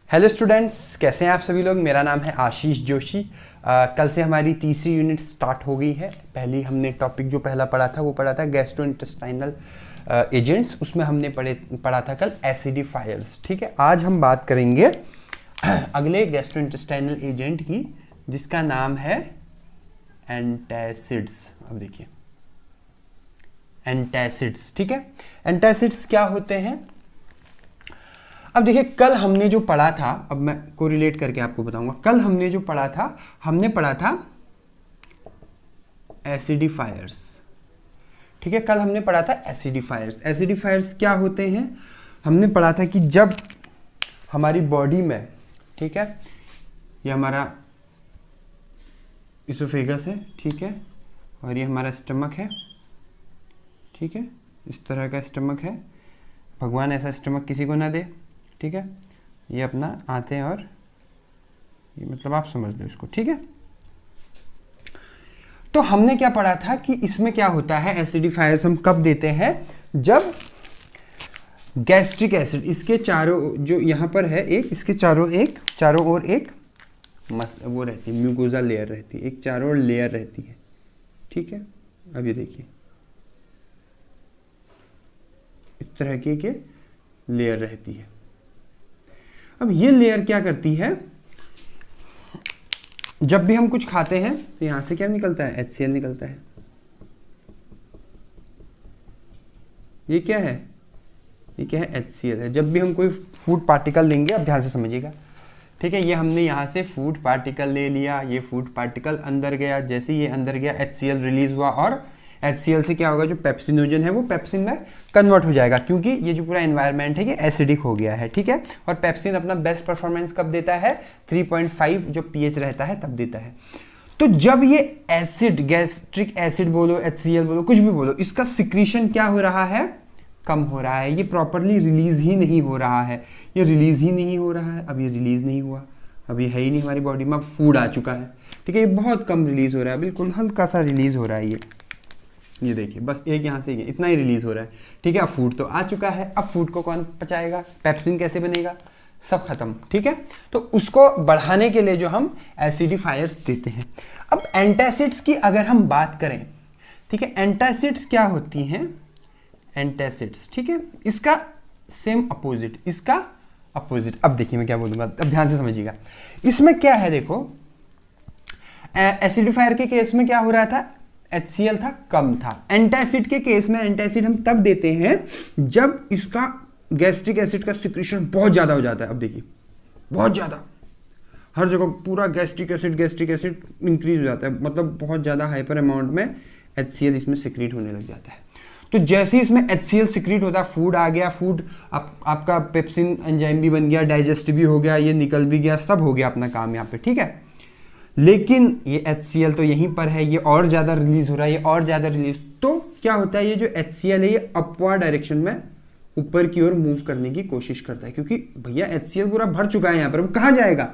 Hello students, कैसे हैं आप सभी लोग। मेरा नाम है आशीष जोशी। कल से हमारी तीसरी यूनिट स्टार्ट हो गई है। पहली हमने टॉपिक जो पहला पढ़ा था वो पढ़ा था गैस्ट्रोइंटेस्टाइनल एजेंट्स। उसमें हमने पढ़ा था कल एसिडिफायर्स। ठीक है, आज हम बात करेंगे अगले गैस्ट्रोइंटेस्टाइनल एजेंट की, जिसका नाम है एंटासिड्स। अब देखिए एंटासिड्स। ठीक है, एंटासिड्स क्या होते हैं। अब देखिए कल हमने जो पढ़ा था, अब मैं कोरिलेट करके आपको बताऊंगा। कल हमने जो पढ़ा था, हमने पढ़ा था एसिडिफायर्स। ठीक है, कल हमने पढ़ा था एसिडिफायर्स। एसिडिफायर्स क्या होते हैं, हमने पढ़ा था कि जब हमारी बॉडी में, ठीक है, ये हमारा इसोफेगस है, ठीक है, और ये हमारा स्टमक है, ठीक है, इस तरह का स्टमक है। भगवान ऐसा स्टमक किसी को ना दे, ठीक है। ये अपना आते हैं और ये मतलब आप समझ लो इसको, ठीक है। तो हमने क्या पढ़ा था कि इसमें क्या होता है, एसिडिफायर्स हम कब देते हैं, जब गैस्ट्रिक एसिड इसके चारों, जो यहाँ पर है एक, इसके चारों ओर एक वो रहती है, म्यूकोजा लेयर रहती है, एक चारों ओर लेयर रहती है, ठीक है। अब ये देखिए इस तरह की एक लेयर रहती है। अब ये लेयर क्या करती है, जब भी हम कुछ खाते हैं तो यहां से क्या निकलता है, HCl निकलता है। ये क्या है, ये क्या है, HCl है। जब भी हम कोई फूड पार्टिकल लेंगे, अब ध्यान से समझिएगा, ठीक है। ये हमने यहां से फूड पार्टिकल ले लिया, ये फूड पार्टिकल अंदर गया, जैसे ये अंदर गया HCl रिलीज हुआ, और HCl से क्या होगा, जो पेप्सिनोजन है वो पेप्सिन में कन्वर्ट हो जाएगा, क्योंकि ये जो पूरा एनवायरनमेंट है ये एसिडिक हो गया है, ठीक है। और पेप्सिन अपना बेस्ट परफॉर्मेंस कब देता है, 3.5 जो pH रहता है तब देता है। तो जब ये एसिड, गैस्ट्रिक एसिड बोलो, HCl बोलो, कुछ भी बोलो, इसका सिक्रीशन क्या हो रहा है, कम हो रहा है। ये प्रॉपरली रिलीज ही नहीं हो रहा है, ये रिलीज ही नहीं हो रहा है। अब ये रिलीज नहीं हुआ, अब ये है ही नहीं हमारी बॉडी में, अब फूड आ चुका है, ठीक है। ये बहुत कम रिलीज हो रहा है, बिल्कुल हल्का सा रिलीज हो रहा है। ये देखिए बस एक यहाँ से इतना ही रिलीज हो रहा है, ठीक है। अब फूड तो आ चुका है, अब फूड को कौन पचाएगा, पेप्सिन कैसे बनेगा, सब खत्म, ठीक है। तो उसको बढ़ाने के लिए जो हम एसिडिफायर्स देते हैं। अब एंटासिड्स की अगर हम बात करें, ठीक है, एंटासिड्स क्या होती हैं, एंटासिड्स, ठीक है, इसका सेम अपोजिट, इसका अपोजिट। अब देखिए मैं क्या बोलूंगा, अब ध्यान से समझिएगा। इसमें क्या है, देखो एसिडिफायर के केस में क्या हो रहा था, HCl था, कम था। एंटासिड के केस में, एंटासिड हम तब देते हैं जब इसका गैस्ट्रिक एसिड का सिक्रीशन बहुत ज्यादा हो जाता है। अब देखिए बहुत ज्यादा, हर जगह पूरा गैस्ट्रिक एसिड इंक्रीज हो जाता है, मतलब बहुत ज्यादा हाइपर अमाउंट में HCl इसमें सिक्रीट होने लग जाता है। तो जैसे ही इसमें HCl सिक्रीट होता है, फूड आ गया, फूड आपका पेप्सिन एंजाइम भी बन गया, डाइजेस्ट भी हो गया, ये निकल भी गया, सब हो गया अपना काम यहाँ पे, ठीक है। लेकिन ये HCl तो यहीं पर है, ये और ज़्यादा रिलीज हो रहा है, ये और ज़्यादा रिलीज, तो क्या होता है, ये जो HCl है ये अपवर्ड डायरेक्शन में ऊपर की ओर मूव करने की कोशिश करता है, क्योंकि भैया HCl पूरा भर चुका है यहाँ पर। अब कहाँ जाएगा,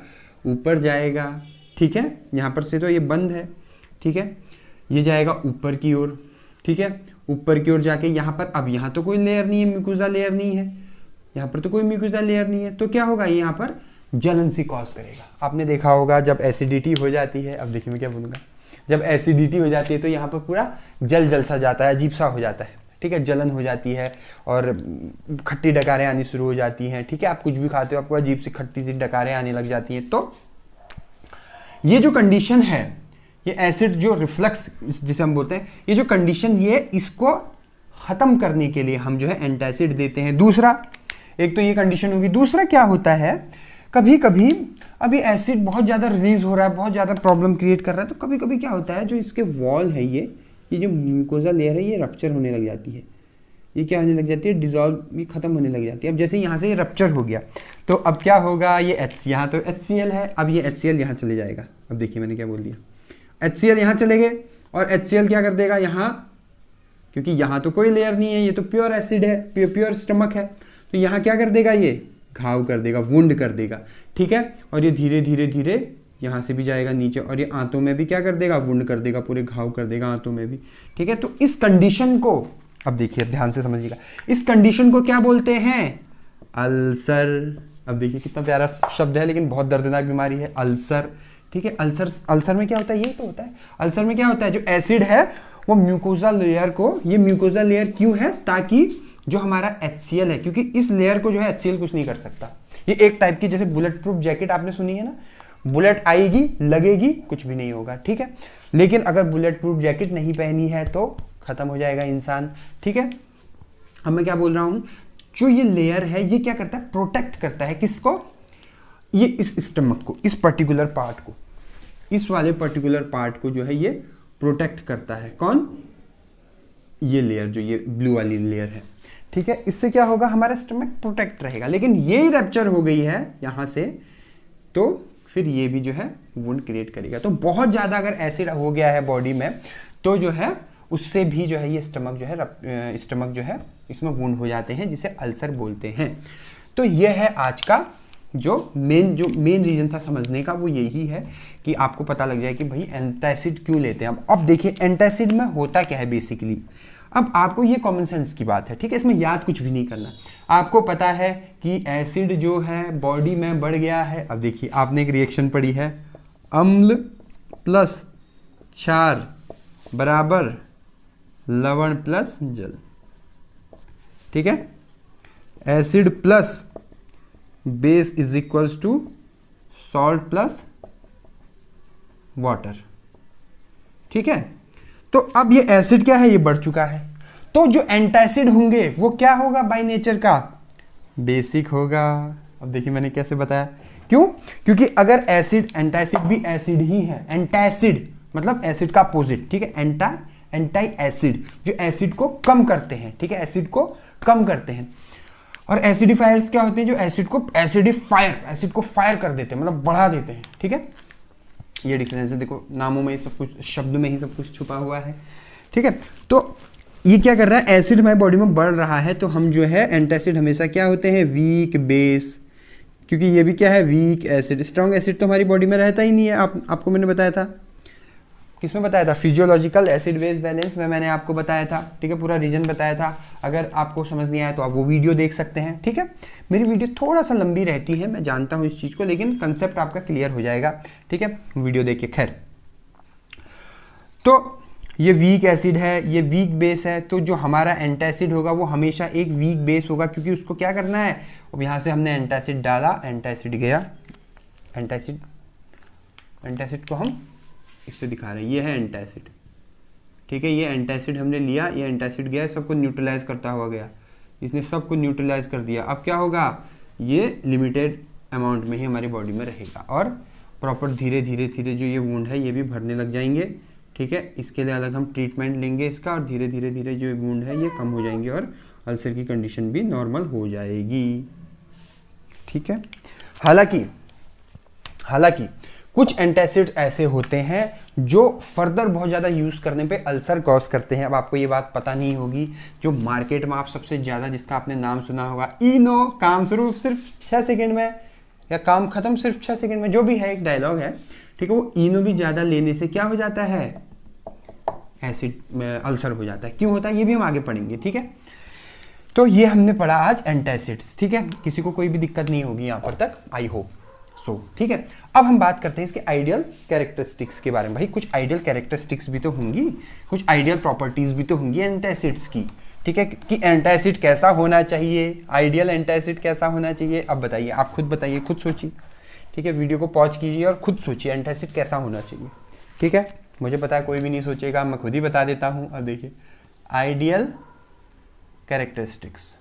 ऊपर जाएगा, ठीक है। यहाँ पर से तो ये बंद है, ठीक है, ये जाएगा ऊपर की ओर, ठीक है। ऊपर की ओर जाके यहाँ पर, अब यहाँ तो कोई लेयर नहीं है, म्यूकोजा लेयर नहीं है, यहाँ पर तो कोई म्यूकोजा लेयर नहीं है, तो क्या होगा, ये यहाँ पर जलन सी कॉज करेगा। आपने देखा होगा जब एसिडिटी हो जाती है, अब देखिए मैं क्या बोलूँगा, जब एसिडिटी हो जाती है तो यहाँ पर पूरा जल सा जाता है, अजीब सा हो जाता है, ठीक है, जलन हो जाती है और खट्टी डकारें आनी शुरू हो जाती हैं, ठीक है। आप कुछ भी खाते हो आपको अजीब सी खट्टी सी डकारें आने लग जाती हैं। तो ये जो कंडीशन है, ये एसिड जो रिफ्लक्स जिसे हम बोलते हैं, ये जो कंडीशन, ये इसको खत्म करने के लिए हम जो है एंटासिड देते हैं। दूसरा, एक तो ये कंडीशन होगी, दूसरा क्या होता है, कभी कभी अभी एसिड बहुत ज़्यादा रिलीज हो रहा है, बहुत ज़्यादा प्रॉब्लम क्रिएट कर रहा है, तो कभी कभी क्या होता है, जो इसके वॉल है, ये जो म्यूकोजा लेयर है, ये रप्चर होने लग जाती है, ये क्या होने लग जाती है, डिजॉल्व, ये खत्म होने लग जाती है। अब जैसे यहाँ से ये रप्चर हो गया, तो अब क्या होगा, ये यहाँ तो HCl है, अब ये HCl यहाँ चले जाएगा। अब देखिए मैंने क्या बोल दिया, HCl यहाँ चले गए, और HCl क्या कर देगा यहाँ, क्योंकि यहाँ तो कोई लेयर नहीं है, ये तो प्योर एसिड है, प्योर स्टमक है, तो यहाँ क्या कर देगा, ये घाव कर देगा, वुंड कर देगा, ठीक है। और ये धीरे धीरे धीरे यहाँ से भी जाएगा नीचे, और ये आंतों में भी क्या कर देगा, वुंड कर देगा, पूरे घाव कर देगा आंतों में भी, ठीक है। तो इस कंडीशन को, अब देखिए ध्यान से समझिएगा, इस कंडीशन को क्या बोलते हैं, अल्सर अब देखिए कितना प्यारा शब्द है, लेकिन बहुत दर्दनाक बीमारी है अल्सर। ठीक है, अल्सर में क्या होता है, ये तो होता है। अल्सर में क्या होता है, जो एसिड है वो म्यूकोसा लेयर को, ये म्यूकोसा लेयर क्यों है, ताकि जो हमारा HCl है, क्योंकि इस लेयर को जो है HCl कुछ नहीं कर सकता। ये एक टाइप की जैसे बुलेट प्रूफ जैकेट आपने सुनी है ना, बुलेट आएगी लगेगी कुछ भी नहीं होगा। ठीक है, लेकिन अगर बुलेट प्रूफ जैकेट नहीं पहनी है तो खत्म हो जाएगा इंसान। ठीक है, अब मैं क्या बोल रहा हूं, जो ये लेयर है ये क्या करता है, प्रोटेक्ट करता है किसको, ये इस स्टमक को, इस पर्टिकुलर पार्ट को, इस वाले पर्टिकुलर पार्ट को जो है ये प्रोटेक्ट करता है। कौन, ये लेयर, जो ये ब्लू वाली लेयर है। ठीक है, इससे क्या होगा, हमारा स्टमक प्रोटेक्ट रहेगा। लेकिन ये रैप्चर हो गई है यहां से, तो फिर ये भी जो है वुंड क्रिएट करेगा। तो बहुत ज्यादा अगर एसिड हो गया है बॉडी में तो जो है उससे भी जो है ये स्टमक जो है इसमें वुंड हो जाते हैं, जिसे अल्सर बोलते हैं। तो ये है आज का जो मेन रीजन था समझने का, वो यही है कि आपको पता लग जाए कि भाई एंटासिड क्यों लेते हैं। अब देखिए एंटासिड में होता क्या है बेसिकली। अब आपको ये कॉमन सेंस की बात है, ठीक है, इसमें याद कुछ भी नहीं करना। आपको पता है कि एसिड जो है बॉडी में बढ़ गया है। अब देखिए आपने एक रिएक्शन पढ़ी है, अम्ल प्लस क्षार बराबर लवण प्लस जल। ठीक है, acid plus base is equals to salt plus water. ठीक है, तो अब ये एसिड क्या है, ये बढ़ चुका है, तो जो एंटासिड होंगे वो क्या होगा, बाय नेचर का बेसिक होगा। अब देखिए मैंने कैसे बताया, क्यों, क्योंकि अगर एसिड, एंटासिड भी एसिड ही है, एंटासिड मतलब एसिड का अपोजिट। ठीक है, एंटाई एसिड, जो एसिड को कम करते हैं। ठीक है, एसिड को कम करते हैं। और एसिडिफायर्स क्या होते हैं, जो एसिड को फायर कर देते हैं, मतलब बढ़ा देते हैं। ठीक है, ये डिफरेंस है, देखो नामों में ही सब कुछ, शब्द में ही सब कुछ छुपा हुआ है। ठीक है, तो ये क्या कर रहा है, एसिड हमारी बॉडी में बढ़ रहा है, तो हम जो है एंटासिड हमेशा क्या होते हैं, वीक बेस, क्योंकि ये भी क्या है, वीक एसिड। स्ट्रॉन्ग एसिड तो हमारी बॉडी में रहता ही नहीं है। आपको मैंने बताया था, किसमें बताया था, फिजियोलॉजिकल एसिड बेस बैलेंस में मैंने आपको बताया था। ठीक है, पूरा रीजन बताया था। अगर आपको समझ नहीं आया तो आप वो वीडियो देख सकते हैं। ठीक है, मेरी वीडियो थोड़ा सा लंबी रहती है, मैं जानता हूँ इस चीज़ को, लेकिन कंसेप्ट आपका क्लियर हो जाएगा। ठीक है, वीडियो देखिए। खैर, तो ये वीक एसिड है, ये वीक बेस है, तो जो हमारा एंटासिड होगा वो हमेशा एक वीक बेस होगा, क्योंकि उसको क्या करना है, अब यहाँ से हमने एंटासिड डाला, एंटासिड गया, एंटासिड को हम इससे दिखा रहे हैं, ये है एंटासिड। ठीक है, ये एंटासिड हमने लिया, ये एंटासिड गया, सबको न्यूट्रलाइज करता हुआ गया, इसने सबको न्यूट्रलाइज कर दिया। अब क्या होगा, ये लिमिटेड अमाउंट में ही हमारी बॉडी में रहेगा, और प्रॉपर धीरे धीरे धीरे जो ये वुंड है ये भी भरने लग जाएंगे। ठीक है, इसके लिए अलग हम ट्रीटमेंट लेंगे इसका, और धीरे धीरे धीरे जो वुंड है ये कम हो जाएंगे और अल्सर की कंडीशन भी नॉर्मल हो जाएगी। ठीक है, हालांकि कुछ एंटासिड ऐसे होते हैं जो फर्दर बहुत ज़्यादा यूज़ करने पे अल्सर कॉज करते हैं। अब आपको ये बात पता नहीं होगी, जो मार्केट में आप सबसे ज़्यादा, जिसका आपने नाम सुना होगा, इनो, काम शुरू सिर्फ 6 सेकंड में या काम खत्म सिर्फ 6 सेकंड में, जो भी है, एक डायलॉग है। ठीक है, वो इनो भी ज़्यादा लेने से क्या हो जाता है, एसिड में अल्सर हो जाता है। क्यों होता है ये भी हम आगे पढ़ेंगे। ठीक है, तो ये हमने पढ़ा आज एंटासिड्स। ठीक है, किसी को कोई भी दिक्कत नहीं होगी यहाँ पर तक, आई होप सो। ठीक है, अब हम बात करते हैं इसके आइडियल कैरेक्टरिस्टिक्स के बारे में। भाई कुछ आइडियल कैरेक्टरिस्टिक्स भी तो होंगी, कुछ आइडियल प्रॉपर्टीज भी तो होंगी एंटासिड्स की। ठीक है, कि एंटासिड कैसा होना चाहिए, आइडियल एंटासिड कैसा होना चाहिए। अब बताइए, आप खुद बताइए, खुद सोचिए। ठीक है, वीडियो को पॉज कीजिए और खुद सोचिए एंटासिड कैसा होना चाहिए। ठीक है, मुझे पता है कोई भी नहीं सोचेगा, मैं खुद ही बता देता हूँ। अब देखिए, आइडियल कैरेक्टरिस्टिक्स।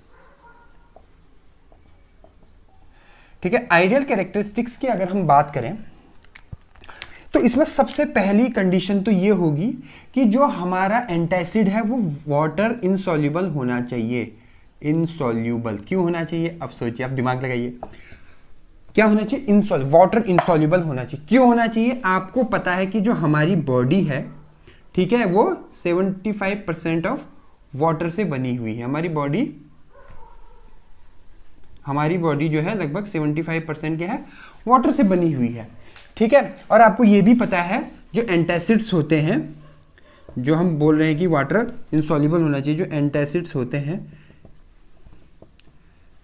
ठीक है, आइडियल कैरेक्टरिस्टिक्स की अगर हम बात करें तो इसमें सबसे पहली कंडीशन तो ये होगी कि जो हमारा एंटासिड है वो वाटर इनसॉल्युबल होना चाहिए। इनसॉल्युबल क्यों होना चाहिए, अब सोचिए, आप दिमाग लगाइए, क्या होना चाहिए, वाटर इनसॉल्युबल होना चाहिए। क्यों होना चाहिए, आपको पता है कि जो हमारी बॉडी है, ठीक है, वो 75% ऑफ वाटर से बनी हुई है। हमारी बॉडी जो है लगभग 75% क्या है, वाटर से बनी हुई है। ठीक है, और आपको ये भी पता है जो एंटासिड्स होते हैं, जो हम बोल रहे हैं कि वाटर इनसॉल्युबल होना चाहिए, जो एंटासिड्स होते हैं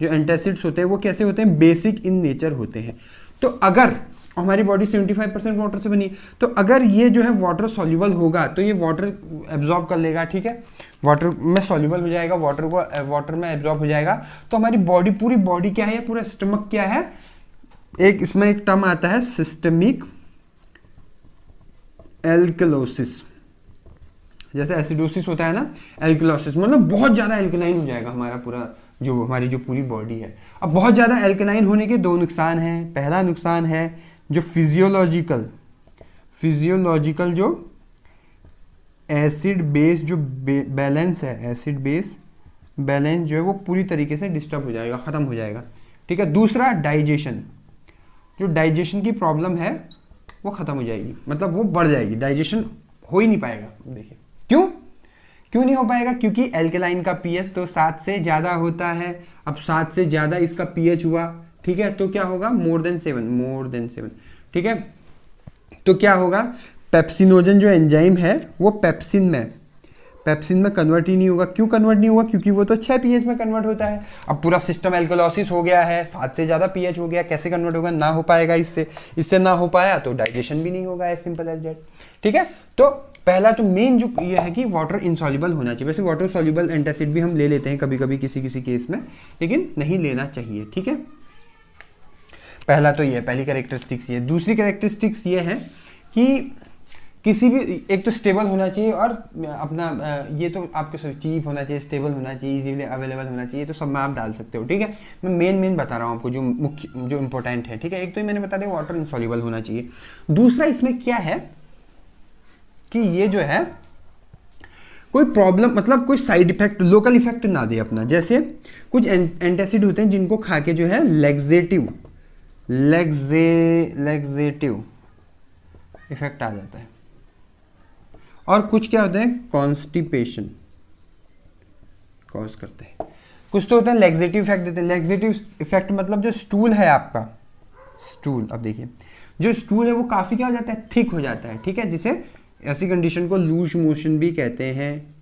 जो एंटासिड्स होते हैं वो कैसे होते हैं, बेसिक इन नेचर होते हैं। तो अगर हमारी बॉडी 75% वाटर से बनी है, तो अगर ये जो है वाटर सॉल्युबल होगा तो ये वाटर एब्जॉर्ब कर लेगा, ठीक है, वाटर में सॉल्युबल हो जाएगा, वाटर में एब्जॉर्ब हो जाएगा। तो हमारी बॉडी, पूरी बॉडी क्या है, पूरा स्टमक क्या है, एक इसमें एक टर्म आता है सिस्टमिक एल्कलोसिस। जैसे एसिडोसिस होता है ना, एल्कलोसिस मतलब बहुत ज़्यादा एल्कलाइन हो जाएगा हमारा पूरा, जो हमारी जो पूरी बॉडी है। अब बहुत ज़्यादा एल्कलाइन होने के दो नुकसान हैं। पहला नुकसान है जो फिजियोलॉजिकल जो एसिड बेस जो बैलेंस है, एसिड बेस बैलेंस जो है वो पूरी तरीके से डिस्टर्ब हो जाएगा, ख़त्म हो जाएगा, ठीक है। दूसरा डाइजेशन, जो डाइजेशन की प्रॉब्लम है वो ख़त्म हो जाएगी, मतलब वो बढ़ जाएगी, डाइजेशन हो ही नहीं पाएगा। देखिए क्यों नहीं हो पाएगा, क्योंकि एल्कलाइन का पीएच तो 7 से ज़्यादा होता है। अब 7 से ज़्यादा इसका पीएच हुआ, ठीक है, तो क्या होगा, मोर देन 7, ठीक है। तो क्या होगा, पेप्सिनोजन जो एंजाइम है वो पेप्सिन में कन्वर्ट ही नहीं होगा। क्यों कन्वर्ट नहीं होगा, क्योंकि वो तो 6 पीएच में कन्वर्ट होता है। अब पूरा सिस्टम एल्कलोसिस हो गया है, 7 से ज़्यादा पीएच हो गया, कैसे कन्वर्ट होगा, ना हो पाएगा। इससे ना हो पाया तो डाइजेशन भी नहीं होगा, एज सिंपल एज दैट, ठीक है। तो पहला तो मेन जो ये है कि वाटर इनसॉल्युबल होना चाहिए। वैसे वाटर सॉल्युबल एंटासिड भी हम ले लेते हैं कभी कभी किसी केस में, लेकिन नहीं लेना चाहिए, ठीक है। पहला तो ये, पहली कैरेक्टरिस्टिक्स ये। दूसरी कैरेक्टरिस्टिक्स ये है कि किसी भी, एक तो स्टेबल होना चाहिए, और अपना ये तो आपके सब चीप होना चाहिए, स्टेबल होना चाहिए, इजीली अवेलेबल होना चाहिए, तो सब में आप डाल सकते हो, ठीक है। मैं मेन बता रहा हूँ आपको, जो मुख्य जो इंपॉर्टेंट है, ठीक है। एक तो मैंने बता दिया वाटर इनसॉल्युबल होना चाहिए। दूसरा इसमें क्या है कि ये जो है कोई प्रॉब्लम, मतलब कोई साइड इफेक्ट, लोकल इफेक्ट ना दे अपना। जैसे कुछ एंटासिड होते हैं जिनको खा के जो है लैक्सेटिव इफेक्ट आ जाता है, और कुछ क्या होते हैं, कॉन्स्टिपेशन कॉज करते हैं। कुछ तो होते हैं लैक्सेटिव इफेक्ट देते हैं। लैक्सेटिव इफेक्ट मतलब जो स्टूल है आपका, स्टूल, अब देखिए जो स्टूल है वो काफ़ी क्या हो जाता है, थिक हो जाता है, ठीक है। जिसे ऐसी कंडीशन को लूज मोशन भी कहते हैं।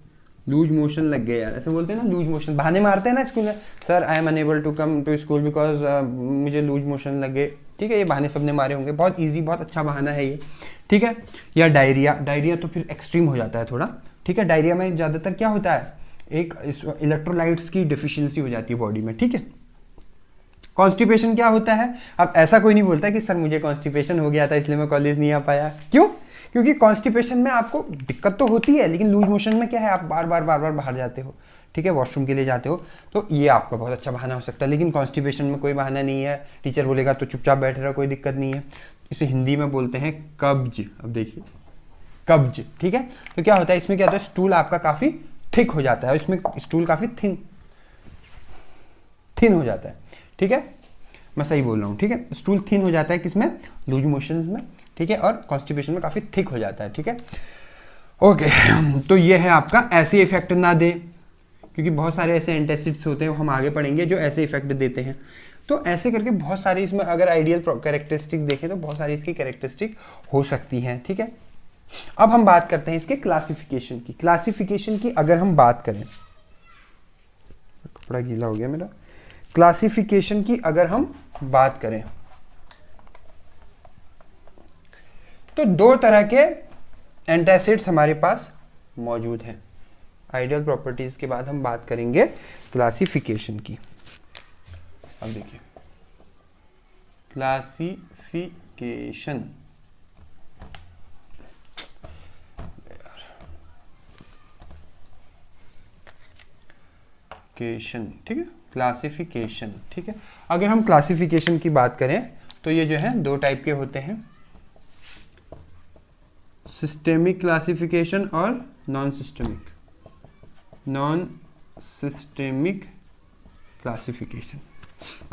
लूज मोशन लग गए यार, ऐसे बोलते हैं ना, लूज मोशन, बहाने मारते हैं ना स्कूल में, sir I am unable to come to school because मुझे लूज मोशन लगे, ठीक है। ये बहाने सबने मारे होंगे, बहुत इजी, बहुत अच्छा बहाना है ये, ठीक है। या डायरिया तो फिर एक्सट्रीम हो जाता है थोड़ा, ठीक है। डायरिया में ज़्यादातर क्या होता है, एक इलेक्ट्रोलाइट्स की डिफिशियंसी हो जाती है बॉडी में, ठीक है। कॉन्स्टिपेशन क्या होता है, अब ऐसा कोई नहीं बोलता कि सर मुझे कॉन्स्टिपेशन हो गया था इसलिए मैं कॉलेज नहीं आ पाया। क्यों, क्योंकि कॉन्स्टिपेशन में आपको दिक्कत तो होती है, लेकिन लूज मोशन में क्या है, आप बार बार बाहर जाते हो, ठीक है, वॉशरूम के लिए जाते हो, तो ये आपका बहुत अच्छा बहाना हो सकता है। लेकिन कॉन्स्टिपेशन में कोई बहाना नहीं है, टीचर बोलेगा तो चुपचाप बैठे रहो, कोई दिक्कत नहीं है। इसे हिंदी में बोलते हैं कब्ज। अब देखिए कब्ज, ठीक है। तो क्या होता है इसमें, क्या होता है, स्टूल आपका काफ़ी थिक हो जाता है, इसमें स्टूल काफ़ी थिन हो जाता है, ठीक है। मैं सही बोल रहा हूँ, ठीक है। स्टूल थिन हो जाता है किसमें, लूज मोशन में, ठीक है, और कॉन्स्टिपेशन में काफ़ी थिक हो जाता है, ठीक है। ओके, तो ये है आपका, ऐसे इफेक्ट ना दे, क्योंकि बहुत सारे ऐसे एंटासिड्स होते हैं, हम आगे पढ़ेंगे, जो ऐसे इफेक्ट देते हैं। तो ऐसे करके बहुत सारी इसमें अगर आइडियल कैरेक्टरिस्टिक्स देखें तो बहुत सारी इसकी कैरेक्टरिस्टिक हो सकती हैं, ठीक है। अब हम बात करते हैं इसके क्लासिफिकेशन की अगर हम बात करें, कपड़ा गीला हो गया मेरा। क्लासिफिकेशन की अगर हम बात करें तो दो तरह के एंटासिड्स हमारे पास मौजूद हैं। आइडियल प्रॉपर्टीज के बाद हम बात करेंगे क्लासिफिकेशन की। अब देखिए क्लासिफिकेशन, ठीक है, क्लासिफिकेशन, ठीक है। अगर हम क्लासिफिकेशन की बात करें तो ये जो है दो टाइप के होते हैं, सिस्टेमिक क्लासिफिकेशन और नॉन सिस्टेमिक क्लासिफिकेशन।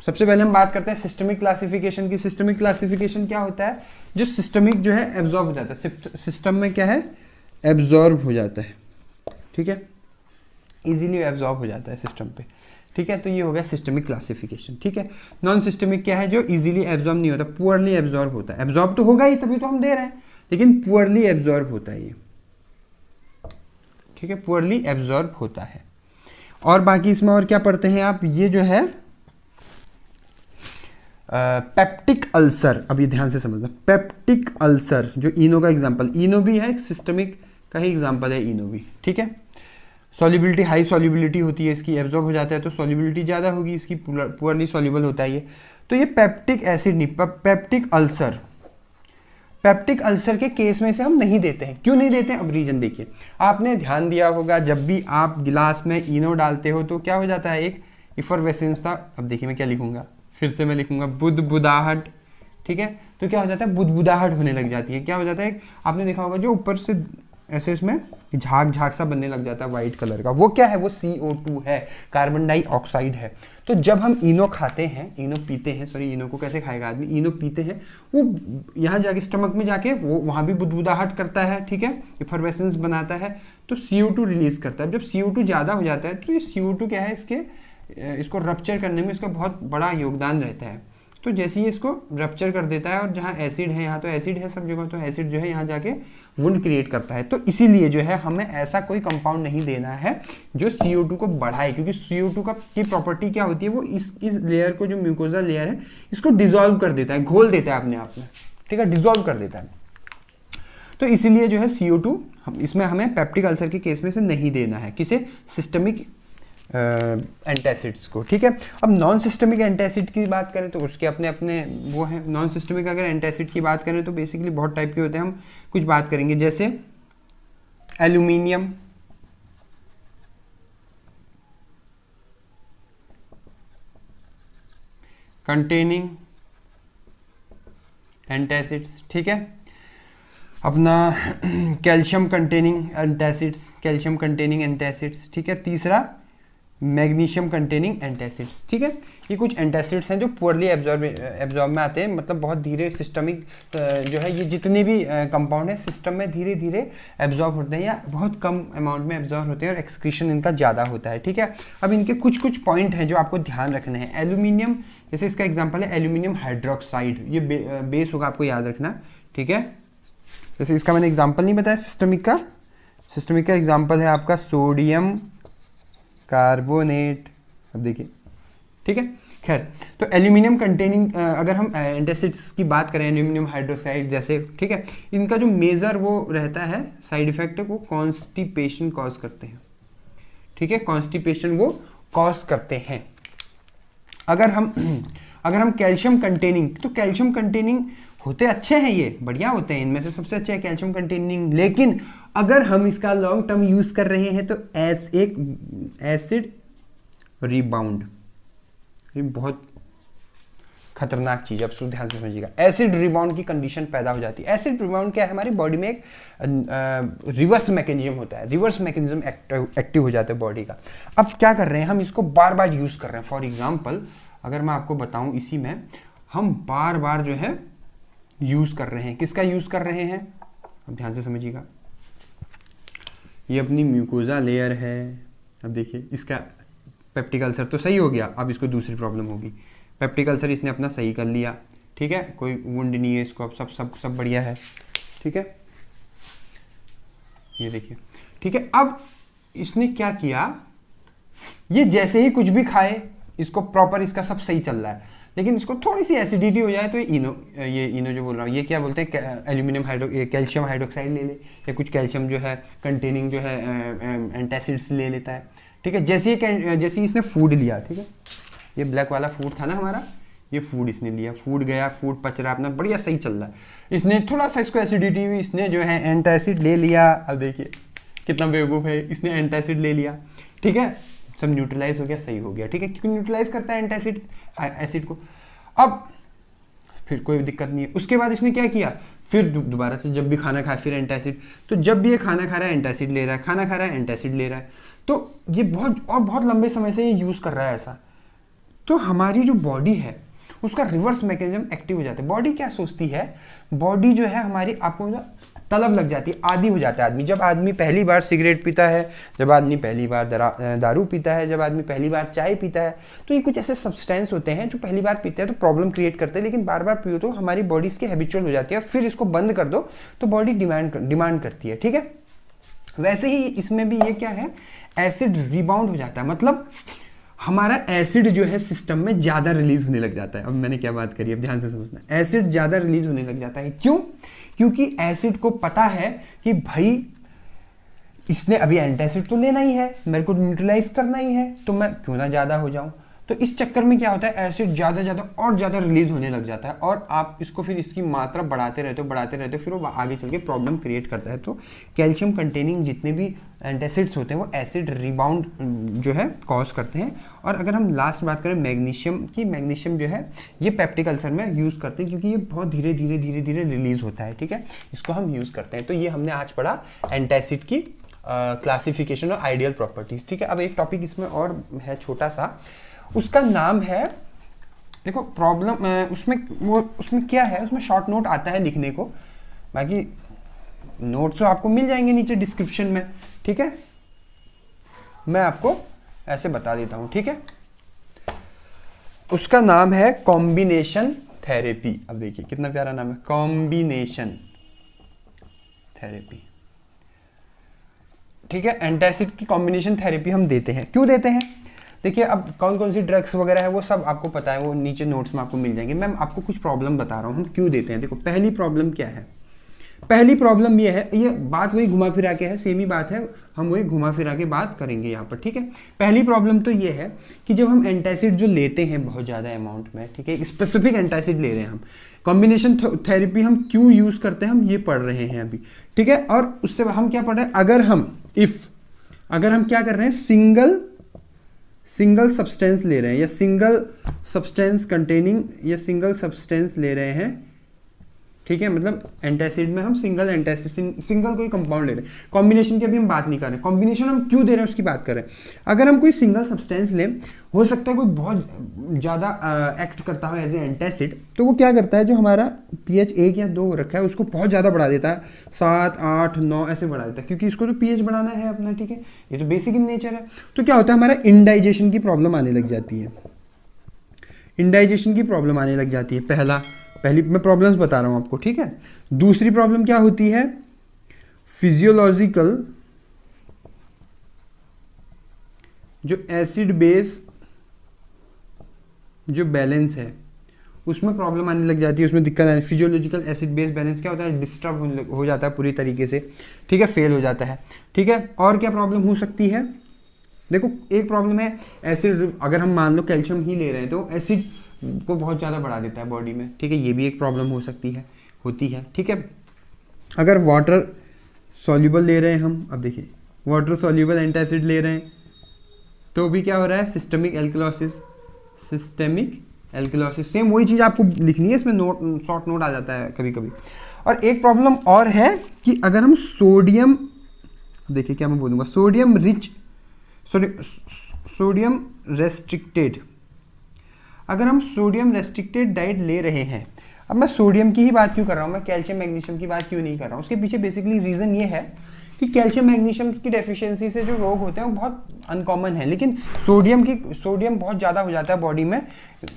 सबसे पहले हम बात करते हैं सिस्टेमिक क्लासिफिकेशन की। सिस्टेमिक क्लासिफिकेशन क्या होता है, जो सिस्टमिक जो है एब्जॉर्ब हो जाता है, सिस्टम में क्या है, एब्जॉर्ब हो जाता है, ठीक है, इजीली एब्जॉर्ब हो जाता है सिस्टम पे, ठीक है। तो ये हो गया सिस्टमिक क्लासिफिकेशन, ठीक है। नॉन सिस्टमिक क्या है, जो इजीली एब्जॉर्ब नहीं होता, पुअरली एब्जॉर्ब होता है। एब्जॉर्ब तो होगा ही, तभी तो हम दे रहे हैं, लेकिन पुअरली एब्जॉर्ब होता है ये, ठीक है, पुअरली एब्जॉर्ब होता है। और बाकी इसमें और क्या पढ़ते हैं आप, ये जो है पेप्टिक अल्सर, अब ये ध्यान से समझना, पेप्टिक अल्सर जो इनो का एग्जांपल, इनो भी है एक सिस्टमिक का ही एग्जांपल है इनो भी, ठीक है। सॉल्युबिलिटी, हाई सॉल्युबिलिटी होती है इसकी, एब्जॉर्ब हो जाता है तो सॉल्युबिलिटी ज़्यादा होगी इसकी, पुअरली सॉल्युबल होता है ये। तो ये पेप्टिक एसिड नहीं, पेप्टिक अल्सर, पेप्टिक अल्सर के केस में से हम नहीं देते हैं। क्यों नहीं देते हैं, अब रीजन देखिए। आपने ध्यान दिया होगा जब भी आप गिलास में इनो डालते हो तो क्या हो जाता है, एक इफरवेसेंस था। अब देखिए मैं क्या लिखूंगा, फिर से मैं लिखूंगा बुदबुदाहट, ठीक है। तो क्या हो जाता है, बुदबुदाहट होने लग जाती है। क्या हो जाता है, आपने देखा होगा जो ऊपर से ऐसे इसमें झाग झाग सा बनने लग जाता है वाइट कलर का, वो क्या है, वो CO2 है, कार्बन डाइऑक्साइड है। तो जब हम इनो खाते हैं, इनो पीते हैं, सॉरी इनो को कैसे खाएगा आदमी, इनो पीते हैं, वो यहाँ जाके स्टमक में जाके वो वहाँ भी बुदबुदाहट करता है, ठीक है, इफरवेसेंस बनाता है, तो CO2 रिलीज करता है। जब CO2 ज़्यादा हो जाता है तो ये CO2 क्या है, इसको रप्चर करने में इसका बहुत बड़ा योगदान रहता है। तो जैसे ही इसको रप्चर कर देता है, और जहाँ एसिड है, यहाँ तो एसिड है सब जगह, तो एसिड जो है यहाँ जाके वुंड क्रिएट करता है। तो इसीलिए जो है हमें ऐसा कोई कंपाउंड नहीं देना है जो CO2 को बढ़ाए, क्योंकि CO2 की प्रॉपर्टी क्या होती है, वो इस लेयर को, जो म्यूकोजा लेयर है, इसको डिसॉल्व कर देता है, घोल देता है अपने आप में, ठीक है, डिसॉल्व कर देता है। तो इसीलिए जो है CO2 इसमें हमें पेप्टिक अल्सर के केस में से नहीं देना है, किसे, सिस्टमिक एंटासिड्स को, ठीक है। अब नॉन सिस्टमिक एंटासिड की बात करें तो उसके अपने अपने वो हैं। नॉन सिस्टमिक अगर एंटासिड की बात करें तो बेसिकली बहुत टाइप के होते हैं, हम कुछ बात करेंगे, जैसे एल्यूमिनियम, कंटेनिंग एंटासिड्स, ठीक है। अपना calcium containing antacids, calcium containing antacids, ठीक है। तीसरा मैग्नीशियम कंटेनिंग एंटासिड्स, ठीक है। ये कुछ एंटासिड्स हैं जो पुअरली एब्जॉर्ब में आते हैं, मतलब बहुत धीरे सिस्टमिक जो है, ये जितने भी कंपाउंड है सिस्टम में धीरे धीरे एब्जॉर्ब होते हैं, या बहुत कम अमाउंट में एब्जॉर्ब होते हैं, और एक्सक्रीशन इनका ज़्यादा होता है, ठीक है। अब इनके कुछ कुछ पॉइंट हैं जो आपको ध्यान रखने हैं। एल्यूमिनियम, जैसे इसका एग्जाम्पल है एल्यूमिनियम हाइड्रोक्साइड, ये बेस होगा, आपको याद रखना, ठीक है। जैसे इसका मैंने एग्जाम्पल नहीं बताया सिस्टमिक का, सिस्टमिक का एग्जाम्पल है आपका सोडियम कार्बोनेट, अब देखिए, ठीक है। खैर, तो एल्यूमिनियम कंटेनिंग अगर हम एंटासिड्स की बात करें, एल्यूमिनियम हाइड्रोक्साइड जैसे, ठीक है, इनका जो मेजर वो रहता है साइड इफेक्ट है, वो कॉन्स्टिपेशन कॉज करते हैं, ठीक है, कॉन्स्टिपेशन वो कॉज करते हैं। अगर हम कैल्शियम कंटेनिंग, तो कैल्शियम कंटेनिंग होते अच्छे हैं, ये बढ़िया होते हैं, इनमें से सबसे अच्छे है कैल्शियम कंटेनिंग। लेकिन अगर हम इसका लॉन्ग टर्म यूज कर रहे हैं तो एक एसिड रिबाउंड, ये बहुत खतरनाक चीज है, आप ध्यान से समझिएगा। एसिड रिबाउंड की कंडीशन पैदा हो जाती है। एसिड रिबाउंड क्या है, हमारी बॉडी में एक रिवर्स मैकेनिज्म होता है, रिवर्स मैकेनिज्म एक्टिव हो जाता है बॉडी का। अब क्या कर रहे हैं, हम इसको बार बार यूज कर रहे हैं। फॉर एग्जाम्पल अगर मैं आपको बताऊं, इसी में हम बार बार जो है यूज कर रहे हैं, किसका यूज कर रहे हैं, अब ध्यान से समझिएगा। ये अपनी म्यूकोजा लेयर है, अब देखिए इसका पेप्टिक अल्सर तो सही हो गया, अब इसको दूसरी प्रॉब्लम होगी। पेप्टिक अल्सर इसने अपना सही कर लिया, ठीक है, कोई वुंड नहीं है इसको, अब सब बढ़िया है, ठीक है, ये देखिए, ठीक है। अब इसने क्या किया, ये जैसे ही कुछ भी खाए, इसको प्रॉपर, इसका सब सही चल रहा है, लेकिन इसको थोड़ी सी एसिडिटी हो जाए तो ये इनो जो बोल रहा हूँ, ये क्या बोलते हैं, एल्यूमिनियम कैल्शियम हाइड्रोक्साइड ले ले, या कुछ कैल्शियम जो है कंटेनिंग जो है एंटासिड्स ले लेता है, ठीक है। जैसे ही इसने फूड लिया, ठीक है, ये ब्लैक वाला फूड था ना हमारा, ये फूड इसने लिया, फूड गया, फूड पच रहा अपना बढ़िया सही चल रहा है, इसने थोड़ा सा इसको एसिडिटी हुई, इसने जो है एंटासिड ले लिया। अब देखिए कितना बेवकूफ़ है, इसने एंटासिड ले लिया, ठीक है, सब न्यूट्रलाइज हो गया, सही हो गया, ठीक है, क्योंकि न्यूट्रलाइज करता है एंटासिड एसिड को। अब फिर कोई दिक्कत नहीं है। उसके बाद इसने क्या किया, फिर दोबारा से जब भी खाना खाए फिर एंटासिड, तो जब भी ये खाना खा रहा है एंटासिड ले रहा है, खाना खा रहा है एंटासिड ले रहा है, तो ये बहुत लंबे समय से ये यूज़ कर रहा है ऐसा। तो हमारी जो बॉडी है उसका रिवर्स मैकेनिज्म एक्टिव हो जाता है। बॉडी क्या सोचती है, बॉडी जो है हमारी, आपको तलब लग जाती है, आदी हो जाता है आदमी। जब आदमी पहली बार सिगरेट पीता है, जब आदमी पहली बार दारू पीता है, जब आदमी पहली बार चाय पीता है, तो ये कुछ ऐसे सब्सटेंस होते हैं जो पहली बार पीते हैं तो प्रॉब्लम क्रिएट करते हैं, लेकिन बार बार पियो तो हमारी बॉडी इसकी हैबिचुअल हो जाती है, फिर इसको बंद कर दो तो बॉडी डिमांड करती है, ठीक है। वैसे ही इसमें भी ये क्या है, एसिड रिबाउंड हो जाता है, मतलब हमारा एसिड जो है सिस्टम में ज़्यादा रिलीज होने लग जाता है। अब मैंने क्या बात करी, अब ध्यान से समझना, एसिड ज़्यादा रिलीज होने लग जाता है। क्यों? क्योंकि एसिड को पता है कि भाई इसने अभी एंटासिड तो लेना ही है, मेरे को न्यूट्रलाइज करना ही है, तो मैं क्यों ना ज़्यादा हो जाऊं। तो इस चक्कर में क्या होता है, एसिड ज़्यादा और ज़्यादा रिलीज होने लग जाता है, और आप इसको फिर इसकी मात्रा बढ़ाते रहते हो, फिर वो आगे चल के प्रॉब्लम क्रिएट करता है। तो कैल्शियम कंटेनिंग जितने भी एंटासिड्स होते हैं वो एसिड रिबाउंड जो है कॉज करते हैं। और अगर हम लास्ट बात करें मैग्नीशियम की, मैग्नीशियम जो है ये पेप्टिक अल्सर में यूज़ करते हैं, क्योंकि ये बहुत धीरे धीरे रिलीज होता है, ठीक है, इसको हम यूज़ करते हैं। तो ये हमने आज पढ़ा एंटासिड की क्लासिफिकेशन और आइडियल प्रॉपर्टीज, ठीक है। अब एक टॉपिक इसमें और है छोटा सा, उसका नाम है, देखो प्रॉब्लम उसमें क्या है, उसमें शॉर्ट नोट आता है लिखने को, बाकी नोट्स तो आपको मिल जाएंगे नीचे डिस्क्रिप्शन में, ठीक है, मैं आपको ऐसे बता देता हूं, ठीक है। उसका नाम है कॉम्बिनेशन थेरेपी। अब देखिए कितना प्यारा नाम है, कॉम्बिनेशन थेरेपी, ठीक है। एंटासिड की कॉम्बिनेशन थेरेपी हम देते हैं, क्यों देते हैं? देखिए अब कौन कौन सी ड्रग्स वगैरह है वो सब आपको पता है, वो नीचे नोट्स में आपको मिल जाएंगे। मैं आपको कुछ प्रॉब्लम बता रहा हूँ हम क्यों देते हैं। देखो पहली प्रॉब्लम क्या है, पहली प्रॉब्लम ये है, ये बात वही घुमा फिरा के है, सेम ही बात है, हम वही घुमा फिरा के बात करेंगे यहाँ पर, ठीक है। पहली प्रॉब्लम तो ये है कि जब हम एंटासिड जो लेते हैं बहुत ज़्यादा अमाउंट में, ठीक है, स्पेसिफिक एंटासिड ले रहे हैं हम, कॉम्बिनेशन थेरेपी हम क्यों यूज़ करते हैं हम ये पढ़ रहे हैं अभी, ठीक है। और उससे हम क्या पढ़ रहे हैं, अगर हम क्या कर रहे हैं, सिंगल सब्सटेंस ले रहे हैं, या सिंगल सब्सटेंस कंटेनिंग, या सिंगल सब्सटेंस ले रहे हैं, ठीक है, मतलब एंटासिड में हम सिंगल कोई कंपाउंड ले रहे हैं। कॉम्बिनेशन की अभी हम बात नहीं कर रहे हैं, कॉम्बिनेशन हम क्यों दे रहे हैं उसकी बात कर रहे हैं। अगर हम कोई सिंगल सब्सटेंस लें, हो सकता है कोई बहुत ज़्यादा एक्ट करता है एज ए एंटासिड, तो वो क्या करता है, जो हमारा pH 1 या 2 रखा है उसको बहुत ज़्यादा बढ़ा देता है, 7, 8, 9 ऐसे बढ़ा देता है, क्योंकि इसको तो pH बढ़ाना है अपना, ठीक है, ये तो बेसिक इन नेचर है। तो क्या होता है, हमारा इंडाइजेशन की प्रॉब्लम आने लग जाती है, इंडाइजेशन की प्रॉब्लम आने लग जाती है। पहली मैं प्रॉब्लम्स बता रहा हूं आपको, ठीक है। दूसरी प्रॉब्लम क्या होती है, फिजियोलॉजिकल जो एसिड बेस जो बैलेंस है उसमें प्रॉब्लम आने लग जाती है, उसमें दिक्कत आने, फिजियोलॉजिकल एसिड बेस बैलेंस क्या होता है, डिस्टर्ब हो जाता है पूरी तरीके से, ठीक है, फेल हो जाता है, ठीक है। और क्या प्रॉब्लम हो सकती है, देखो एक प्रॉब्लम है एसिड, अगर हम मान लो कैल्शियम ही ले रहे हैं तो एसिड को बहुत ज़्यादा बढ़ा देता है बॉडी में, ठीक है, ये भी एक प्रॉब्लम होती है, ठीक है। अगर वाटर सॉल्युबल ले रहे हैं हम, अब देखिए वाटर सॉल्युबल एंटासिड ले रहे हैं तो भी क्या हो रहा है, सिस्टेमिक एल्कलॉसिस, सेम वही चीज़ आपको लिखनी है, इसमें शॉर्ट नोट आ जाता है कभी कभी। और एक प्रॉब्लम और है कि अगर हम सोडियम, देखिए क्या मैं बोलूँगा, सोडियम रेस्ट्रिक्टेड, अगर हम सोडियम रेस्ट्रिक्टेड डाइट ले रहे हैं, अब मैं सोडियम की ही बात क्यों कर रहा हूँ, मैं कैल्शियम मैग्नीशियम की बात क्यों नहीं कर रहा हूँ, उसके पीछे बेसिकली रीज़न ये है कि कैल्शियम मैग्नीशियम की डेफिशिएंसी से जो रोग होते हैं वो बहुत अनकॉमन है, लेकिन सोडियम बहुत ज़्यादा हो जाता है बॉडी में।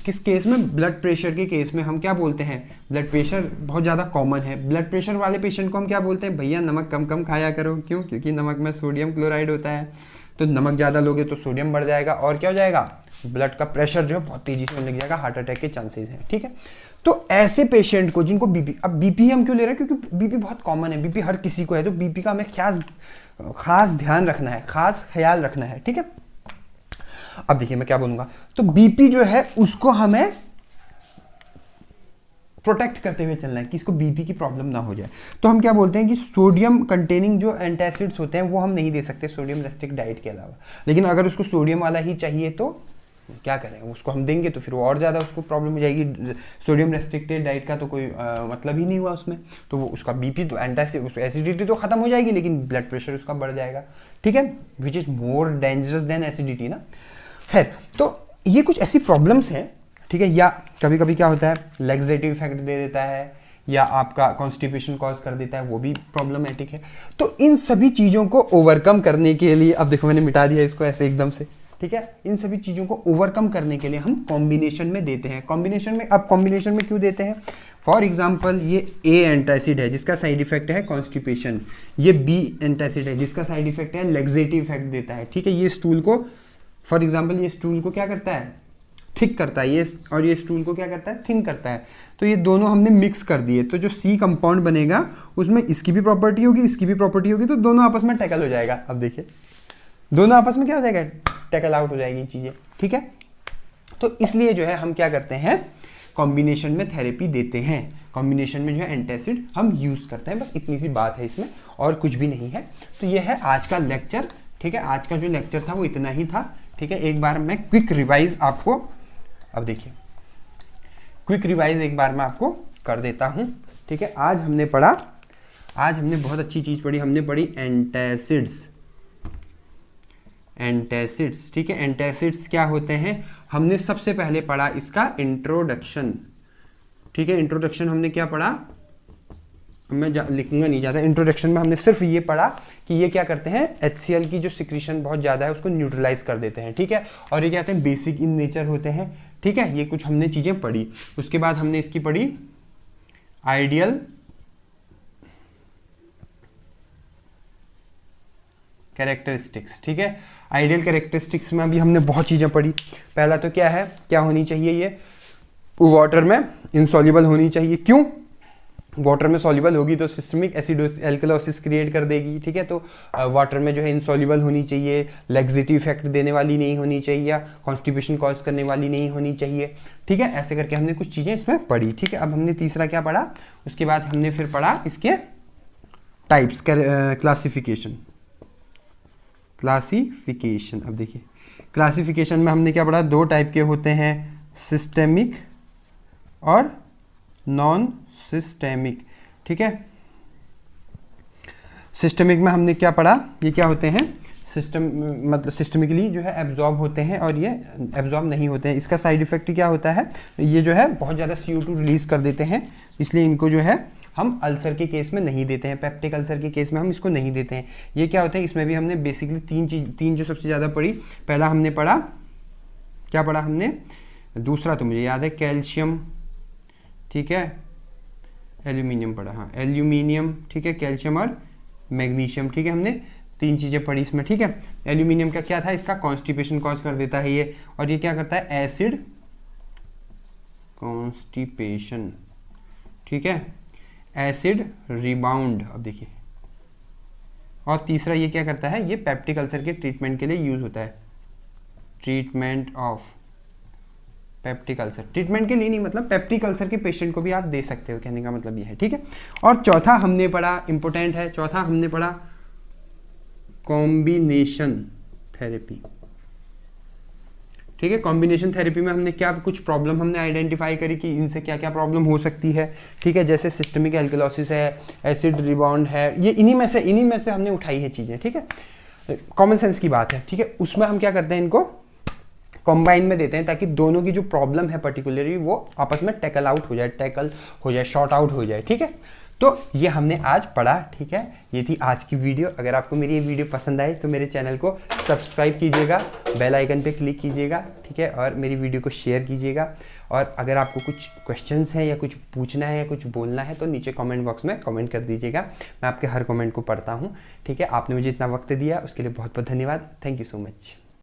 किस केस में, ब्लड प्रेशर के केस में हम क्या बोलते हैं, ब्लड प्रेशर बहुत ज़्यादा कॉमन है, ब्लड प्रेशर वाले पेशेंट को हम क्या बोलते हैं, भैया नमक कम खाया करो, क्यों, क्योंकि नमक में सोडियम क्लोराइड होता है, तो नमक ज़्यादा लोगे तो सोडियम बढ़ जाएगा, और क्या हो जाएगा, ब्लड का प्रेशर जो है बहुत तेजी से होने लग जाएगा, हार्ट अटैक के चांसेस हैं, ठीक है। तो ऐसे पेशेंट को जिनको बीपी, अब बीपी हम क्यों ले रहे हैं, क्योंकि बीपी बहुत कॉमन है, बीपी हर किसी को है, तो बीपी का हमें खास ध्यान रखना है, खास ख्याल रखना है, ठीक है। अब देखिए मैं क्या बोलूंगा, तो बीपी जो है उसको हमें प्रोटेक्ट करते हुए चलना है कि इसको बीपी की प्रॉब्लम ना हो जाए। तो हम क्या बोलते हैं कि सोडियम कंटेनिंग जो एंटासिड्स होते हैं वो हम नहीं दे सकते सोडियम रेस्ट्रिक्ट डाइट के अलावा, लेकिन अगर उसको सोडियम वाला ही चाहिए तो क्या करें, उसको हम देंगे तो फिर वो और ज़्यादा उसको प्रॉब्लम हो जाएगी। सोडियम रेस्ट्रिक्टेड डाइट का तो कोई मतलब ही नहीं हुआ उसमें, तो वो उसका बीपी तो एसिडिटी तो खत्म हो जाएगी, लेकिन ब्लड प्रेशर उसका बढ़ जाएगा, ठीक है, which is more dangerous than acidity ना। खैर, तो ये कुछ ऐसी प्रॉब्लम्स हैं, ठीक है। या कभी कभी क्या होता है, लैक्सेटिव इफेक्ट दे देता है, या आपका कॉन्स्टिपेशन कॉज कर देता है, वो भी प्रॉब्लमेटिक है। तो इन सभी चीज़ों को ओवरकम करने के लिए, अब देखो मैंने मिटा दिया इसको ऐसे एकदम से, ठीक है, इन सभी चीज़ों को ओवरकम करने के लिए हम कॉम्बिनेशन में देते हैं। कॉम्बिनेशन में क्यों देते हैं, फॉर एग्जाम्पल ये ए एंटासिड है जिसका साइड इफेक्ट है कॉन्स्टिपेशन, ये बी एंटासिड है जिसका साइड इफेक्ट है लैक्सेटिव इफेक्ट देता है, ठीक है, ये स्टूल को फॉर एग्जाम्पल ये स्टूल को क्या करता है, थिक करता है, ये और ये स्टूल को क्या करता है, थिन करता है। तो ये दोनों हमने मिक्स कर दिए, तो जो सी कंपाउंड बनेगा उसमें इसकी भी प्रॉपर्टी होगी, इसकी भी प्रॉपर्टी होगी, तो दोनों आपस में टैकल हो जाएगा। अब देखिए दोनों आपस में क्या हो जाएगा, टैकल आउट हो जाएगी चीज़ें, ठीक है। तो इसलिए जो है हम क्या करते हैं, कॉम्बिनेशन में थेरेपी देते हैं, कॉम्बिनेशन में जो है एंटासिड हम यूज़ करते हैं। बस इतनी सी बात है इसमें, और कुछ भी नहीं है। तो ये है आज का लेक्चर, ठीक है। आज का जो लेक्चर था वो इतना ही था, ठीक है। एक बार मैं क्विक रिवाइज आपको, अब देखिए क्विक रिवाइज एक बार मैं आपको कर देता हूँ, ठीक है। आज हमने पढ़ा, आज हमने बहुत अच्छी चीज़ पढ़ी, हमने पढ़ी एंटासिड्स, एंटासिड्स, ठीक है। एंटासिड्स क्या होते हैं, हमने सबसे पहले पढ़ा इसका इंट्रोडक्शन, ठीक है। इंट्रोडक्शन हमने क्या पढ़ा, मैं लिखूंगा नहीं ज़्यादा। इंट्रोडक्शन में हमने सिर्फ ये पढ़ा कि ये क्या करते हैं, HCl की जो सिक्रीशन बहुत ज़्यादा है उसको न्यूट्रलाइज कर देते हैं, ठीक है। और ये क्या कहते हैं, बेसिक इन नेचर होते हैं, ठीक है। ये कुछ हमने चीज़ें पढ़ी। उसके बाद हमने इसकी पढ़ी आइडियल कैरेक्टरिस्टिक्स, ठीक है। आइडियल कैरेक्टरिस्टिक्स में अभी हमने बहुत चीज़ें पढ़ी। पहला तो क्या है, क्या होनी चाहिए, ये वाटर में इनसॉल्युबल होनी चाहिए। क्यों, वाटर में सॉल्युबल होगी तो सिस्टमिक एल्कलोसिस क्रिएट कर देगी, ठीक है। तो वाटर में जो है इनसॉल्युबल होनी चाहिए, लैक्सेटिव इफेक्ट देने वाली नहीं होनी चाहिए, या कॉन्स्टिपेशन कॉज करने वाली नहीं होनी चाहिए, ठीक है। ऐसे करके हमने कुछ चीज़ें इसमें पढ़ी, ठीक है। अब हमने तीसरा क्या पढ़ा, उसके बाद हमने फिर पढ़ा इसके टाइप्स, क्लासिफिकेशन, क्लासिफिकेशन। अब देखिए क्लासिफिकेशन में हमने क्या पढ़ा, दो टाइप के होते हैं, सिस्टेमिक और नॉन सिस्टेमिक, ठीक है। सिस्टेमिक में हमने क्या पढ़ा, ये क्या होते हैं, सिस्टम मतलब सिस्टमिकली जो है एब्जॉर्ब होते हैं और ये एब्जॉर्ब नहीं होते हैं। इसका साइड इफेक्ट क्या होता है, ये जो है बहुत ज़्यादा CO2 रिलीज कर देते हैं, इसलिए इनको जो है हम अल्सर के केस में नहीं देते हैं, पेप्टिक अल्सर के केस में हम इसको नहीं देते हैं। ये क्या होता है, इसमें भी हमने बेसिकली तीन जो सबसे ज़्यादा पढ़ी। पहला हमने पढ़ा, क्या पढ़ा हमने, दूसरा तो मुझे याद है कैल्शियम, ठीक है, एल्यूमिनियम पढ़ा, हाँ एल्यूमिनियम, ठीक है, कैल्शियम और मैग्नीशियम, ठीक है। हमने तीन चीज़ें पढ़ी इसमें, ठीक है। एल्यूमिनियम का क्या था, इसका कॉन्स्टिपेशन कॉज कर देता है ये, और ये क्या करता है, एसिड कॉन्स्टिपेशन, ठीक है, एसिड रिबाउंड। अब देखिए, और तीसरा ये क्या करता है, ये पेप्टिक अल्सर के ट्रीटमेंट के लिए यूज होता है, treatment of peptic ulcer, treatment के लिए नहीं, मतलब पेप्टिक अल्सर के पेशेंट को भी आप दे सकते हो, कहने का मतलब ये है, ठीक है। और चौथा हमने पढ़ा, इंपॉर्टेंट है, चौथा हमने पढ़ा कॉम्बिनेशन थेरेपी, ठीक है। कॉम्बिनेशन थेरेपी में हमने क्या कुछ प्रॉब्लम हमने आइडेंटिफाई करी कि इनसे क्या क्या प्रॉब्लम हो सकती है, ठीक है। जैसे सिस्टमिक एल्कलोसिस है, एसिड रिबाउंड है, ये इन्हीं में से हमने उठाई है चीज़ें, ठीक है। कॉमन सेंस की बात है, ठीक है। उसमें हम क्या करते हैं, इनको कॉम्बाइन में देते हैं ताकि दोनों की जो प्रॉब्लम है पर्टिकुलरली वो आपस में टैकल हो जाए, शॉर्ट आउट हो जाए, ठीक है। तो ये हमने आज पढ़ा, ठीक है। ये थी आज की वीडियो। अगर आपको मेरी ये वीडियो पसंद आई तो मेरे चैनल को सब्सक्राइब कीजिएगा, बेल आइकन पे क्लिक कीजिएगा, ठीक है, और मेरी वीडियो को शेयर कीजिएगा। और अगर आपको कुछ क्वेश्चंस हैं या कुछ पूछना है या कुछ बोलना है तो नीचे कमेंट बॉक्स में कमेंट कर दीजिएगा, मैं आपके हर कमेंट को पढ़ता हूँ, ठीक है। आपने मुझे इतना वक्त दिया उसके लिए बहुत बहुत धन्यवाद। Thank you so much.